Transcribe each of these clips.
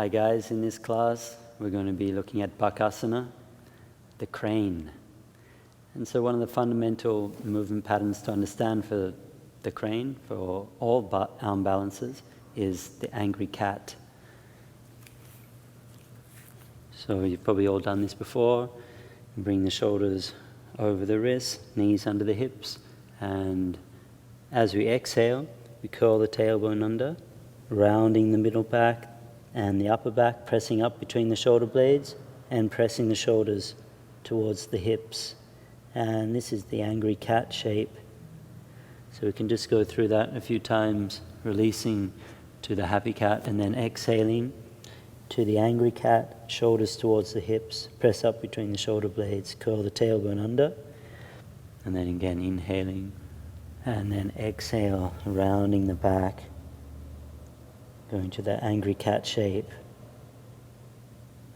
Hi guys, in this class we're going to be looking at Bakasana, the crane. And so one of the fundamental movement patterns to understand for the crane, for all arm balances, is the angry cat. So you've probably all done this before. Bring the shoulders over the wrists, knees under the hips, and as we exhale, we curl the tailbone under, rounding the middle back and the upper back, pressing up between the shoulder blades and pressing the shoulders towards the hips. And this is the angry cat shape. So we can just go through that a few times, releasing to the happy cat and then exhaling to the angry cat, shoulders towards the hips, press up between the shoulder blades, curl the tailbone under, and then again inhaling and then exhale, rounding the back, going to that angry cat shape.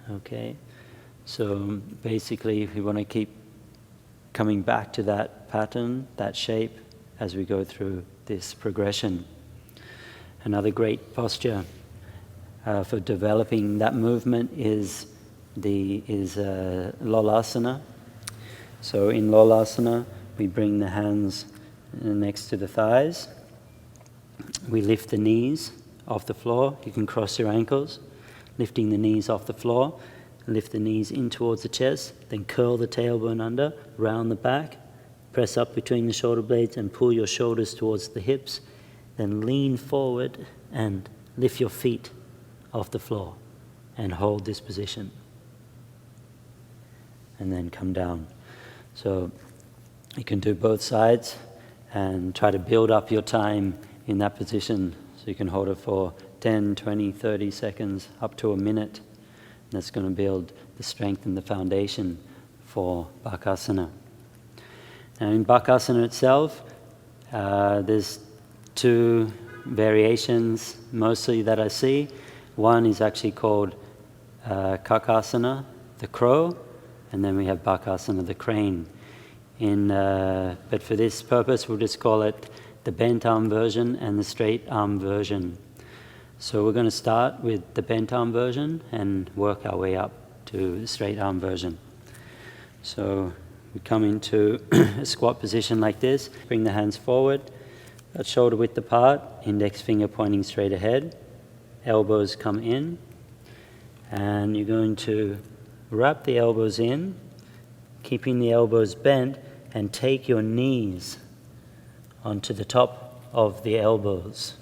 Okay, so basically we want to keep coming back to that pattern, that shape, as we go through this progression. Another great posture for developing that movement is Lolasana. So in Lolasana, we bring the hands next to the thighs. We lift the knees off the floor. You can cross your ankles, lifting the knees off the floor. Lift the knees in towards the chest, then curl the tailbone under, round the back, press up between the shoulder blades and pull your shoulders towards the hips. Then lean forward and lift your feet off the floor and hold this position. And then come down. So you can do both sides and try to build up your time in that position. So you can hold it for 10, 20, 30 seconds, up to a minute. And that's going to build the strength and the foundation for Bakasana. Now in Bakasana itself, there's two variations mostly that I see. One is actually called Kakasana, the crow, and then we have Bakasana, the crane. But for this purpose, we'll just call it the bent arm version and the straight arm version. So we're going to start with the bent arm version and work our way up to the straight arm version. So we come into a squat position like this, bring the hands forward, about shoulder width apart, index finger pointing straight ahead, elbows come in, and you're going to wrap the elbows in, keeping the elbows bent, and take your knees onto the top of the elbows.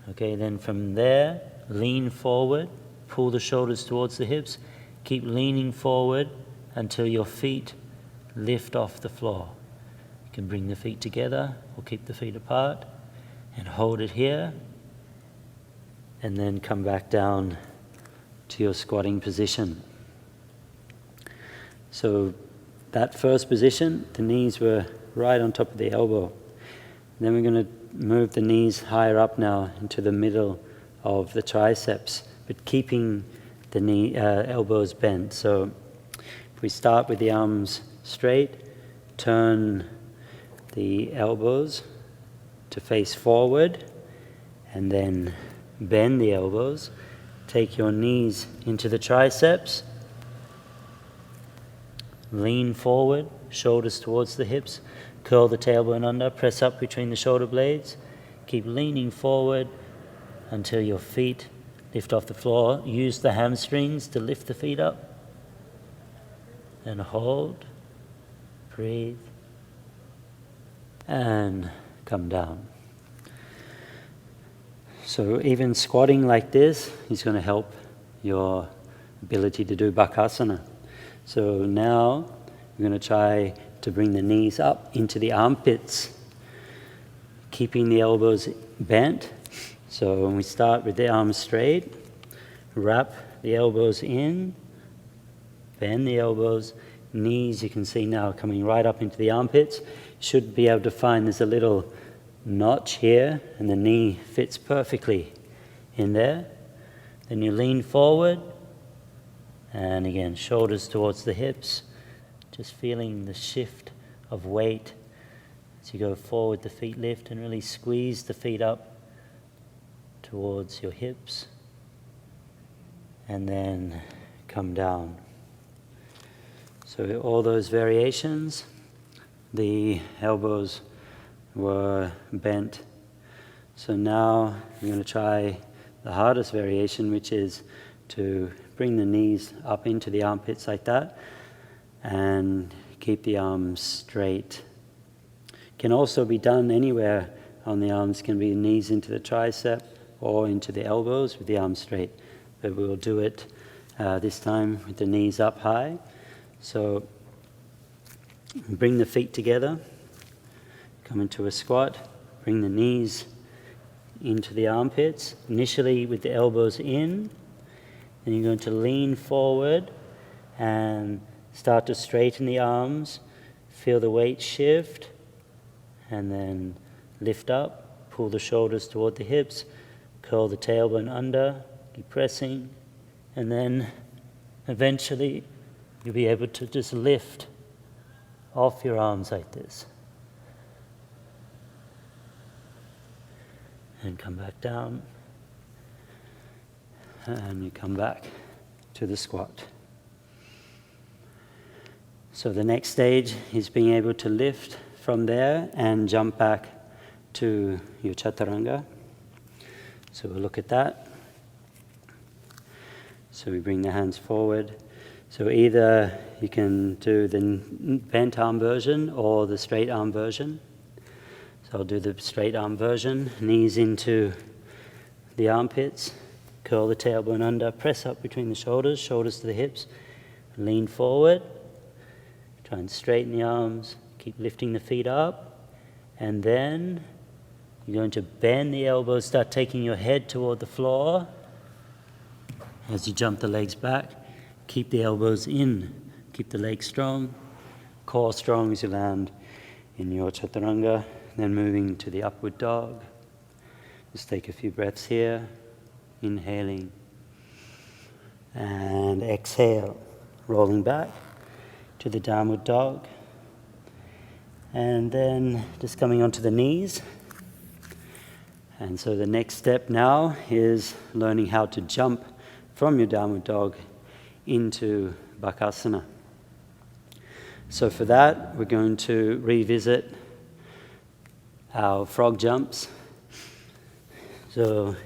Okay, then from there, lean forward, pull the shoulders towards the hips, keep leaning forward until your feet lift off the floor. You can bring the feet together or keep the feet apart and hold it here, and then come back down to your squatting position. So that first position, the knees were right on top of the elbow. Then we're going to move the knees higher up now into the middle of the triceps, but keeping the elbows bent. So if we start with the arms straight, turn the elbows to face forward, and then bend the elbows. Take your knees into the triceps, lean forward, shoulders towards the hips, curl the tailbone under, press up between the shoulder blades, keep leaning forward until your feet lift off the floor. Use the hamstrings to lift the feet up, and hold, breathe, and come down. So even squatting like this is going to help your ability to do Bakasana. So now we're going to try to bring the knees up into the armpits, keeping the elbows bent. So when we start with the arms straight, wrap the elbows in, bend the elbows, knees you can see now coming right up into the armpits. You should be able to find there's a little notch here and the knee fits perfectly in there. Then you lean forward and again shoulders towards the hips, just feeling the shift of weight as you go forward. The feet lift and really squeeze the feet up towards your hips. and then come down. So all those variations, the elbows were bent. So now I'm going to try the hardest variation, which is to bring the knees up into the armpits like that and keep the arms straight. Can also be done anywhere on the arms. Can be knees into the tricep or into the elbows with the arms straight. But we'll do it this time with the knees up high. So bring the feet together, come into a squat, bring the knees into the armpits, initially with the elbows in. Then you're going to lean forward and start to straighten the arms, feel the weight shift, and then lift up, pull the shoulders toward the hips, curl the tailbone under, keep pressing, and then eventually you'll be able to just lift off your arms like this. And come back down. And you come back to the squat. So the next stage is being able to lift from there and jump back to your chaturanga. So we'll look at that. So we bring the hands forward. So either you can do the bent arm version or the straight arm version. So I'll do the straight arm version, knees into the armpits, curl the tailbone under, press up between the shoulders, shoulders to the hips, lean forward, try and straighten the arms, keep lifting the feet up, and then you're going to bend the elbows, start taking your head toward the floor as you jump the legs back. Keep the elbows in, keep the legs strong, core strong as you land in your chaturanga. Then moving to the upward dog. Just take a few breaths here. Inhaling. And exhale. Rolling back to the downward dog. And then just coming onto the knees. And so the next step now is learning how to jump from your downward dog into Bakasana. So for that, we're going to revisit our frog jumps. So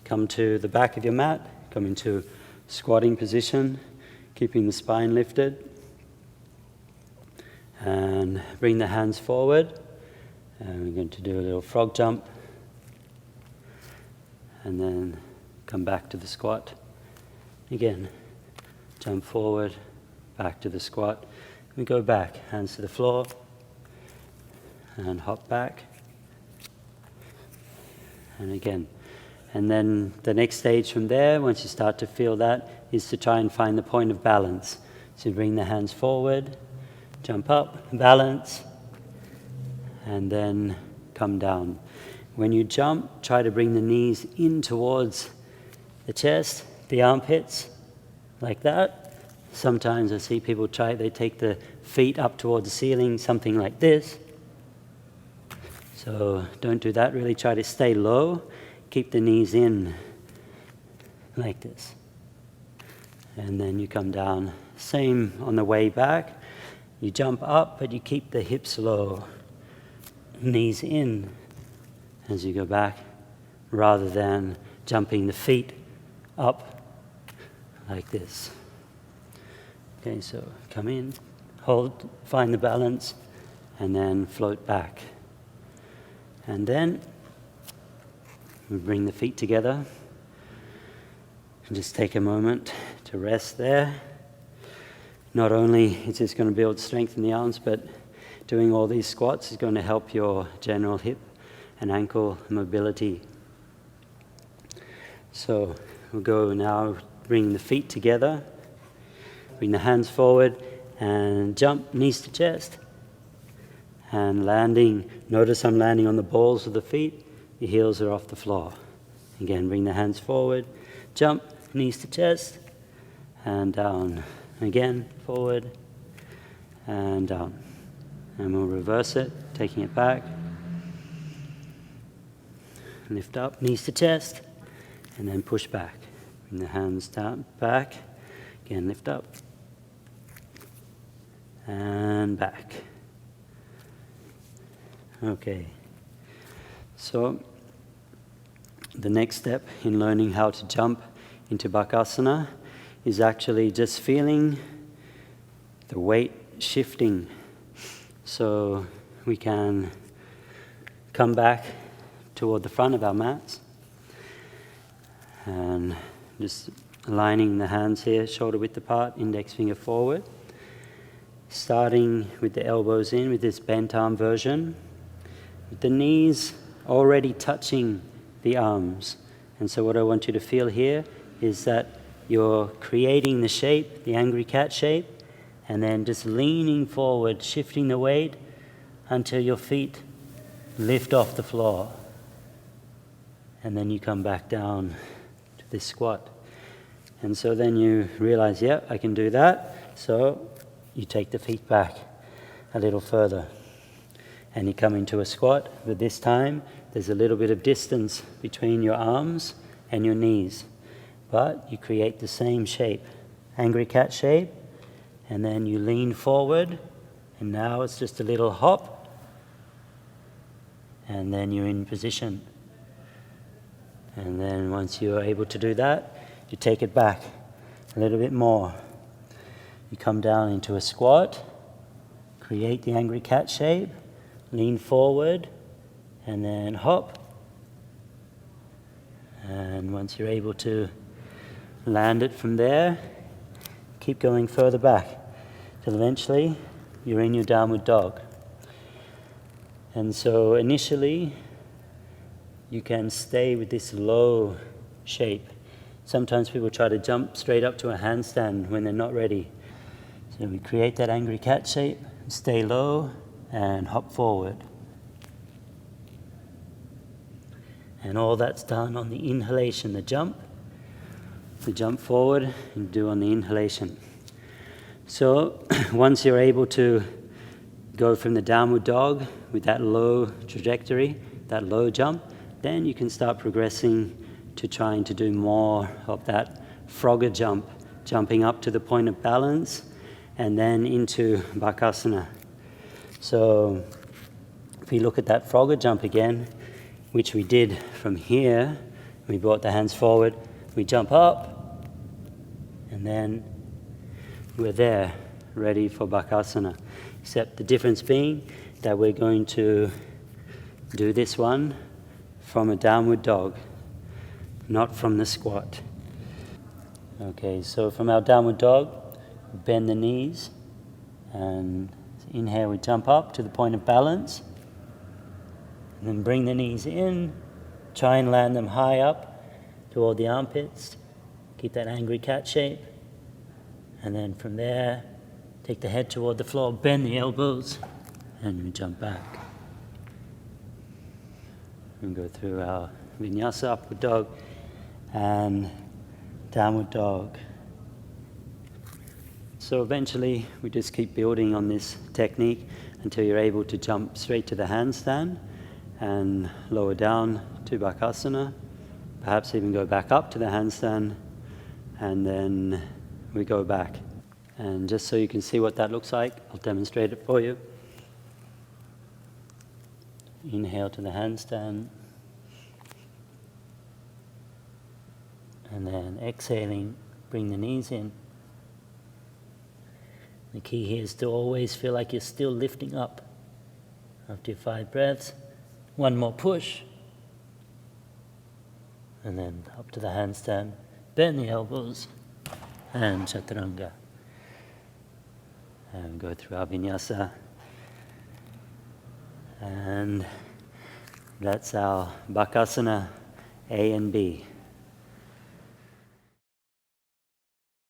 come to the back of your mat, come into squatting position, keeping the spine lifted, and bring the hands forward. And we're going to do a little frog jump, and then come back to the squat. Again, jump forward, back to the squat. We go back, hands to the floor, and hop back. And again. And then the next stage from there, once you start to feel that, is to try and find the point of balance. So you bring the hands forward, jump up, balance, and then come down. When you jump, try to bring the knees in towards the chest, the armpits, like that. Sometimes I see people they take the feet up towards the ceiling, something like this. So don't do that, really try to stay low. Keep the knees in like this. And then you come down. Same on the way back. You jump up, but you keep the hips low. Knees in as you go back, rather than jumping the feet up like this. Okay, so come in, hold, find the balance, and then float back. And then we bring the feet together and just take a moment to rest there. Not only is this going to build strength in the arms, but doing all these squats is going to help your general hip and ankle mobility. So we'll go now, bring the feet together, bring the hands forward, and jump knees to chest. And landing, notice I'm landing on the balls of the feet, the heels are off the floor. Again, bring the hands forward, jump, knees to chest, and down. Again, forward, and down. And we'll reverse it, taking it back. Lift up, knees to chest, and then push back. Bring the hands down, back. Again, lift up. And back. Okay. So, the next step in learning how to jump into Bakasana is actually just feeling the weight shifting. So we can come back toward the front of our mats and just aligning the hands here, shoulder width apart, index finger forward. Starting with the elbows in with this bent arm version, with the knees already touching the arms. And so what I want you to feel here is that you're creating the shape, the angry cat shape, and then just leaning forward, shifting the weight until your feet lift off the floor. And then you come back down to this squat. And so then you realize, yeah, I can do that. So you take the feet back a little further. And you come into a squat, but this time there's a little bit of distance between your arms and your knees. But you create the same shape, angry cat shape, and then you lean forward, and now it's just a little hop, and then you're in position. And then once you're able to do that, you take it back a little bit more. You come down into a squat, create the angry cat shape, lean forward, and then hop. And once you're able to land it from there, keep going further back till eventually you're in your downward dog. And so initially you can stay with this low shape. Sometimes people try to jump straight up to a handstand when they're not ready. So we create that angry cat shape, stay low, and hop forward. And all that's done on the inhalation, the jump forward, and do on the inhalation. So once you're able to go from the downward dog with that low trajectory, that low jump, then you can start progressing to trying to do more of that frogger jump, jumping up to the point of balance and then into Bakasana. So if we look at that frogger jump again, which we did from here, we brought the hands forward, we jump up, and then we're there, ready for Bakasana. Except the difference being that we're going to do this one from a downward dog, not from the squat. Okay, so from our downward dog, bend the knees, and inhale, we jump up to the point of balance, and then bring the knees in, try and land them high up toward the armpits, keep that angry cat shape, and then from there, take the head toward the floor, bend the elbows, and we jump back. And go through our vinyasa, upward dog, and downward dog. So eventually, we just keep building on this technique until you're able to jump straight to the handstand and lower down to Bakasana, perhaps even go back up to the handstand, and then we go back. And just so you can see what that looks like, I'll demonstrate it for you. Inhale to the handstand, and then exhaling, bring the knees in. The key here is to always feel like you're still lifting up. After your 5 breaths, one more push, and then up to the handstand, bend the elbows, and chaturanga. And go through our vinyasa. And that's our Bakasana A and B.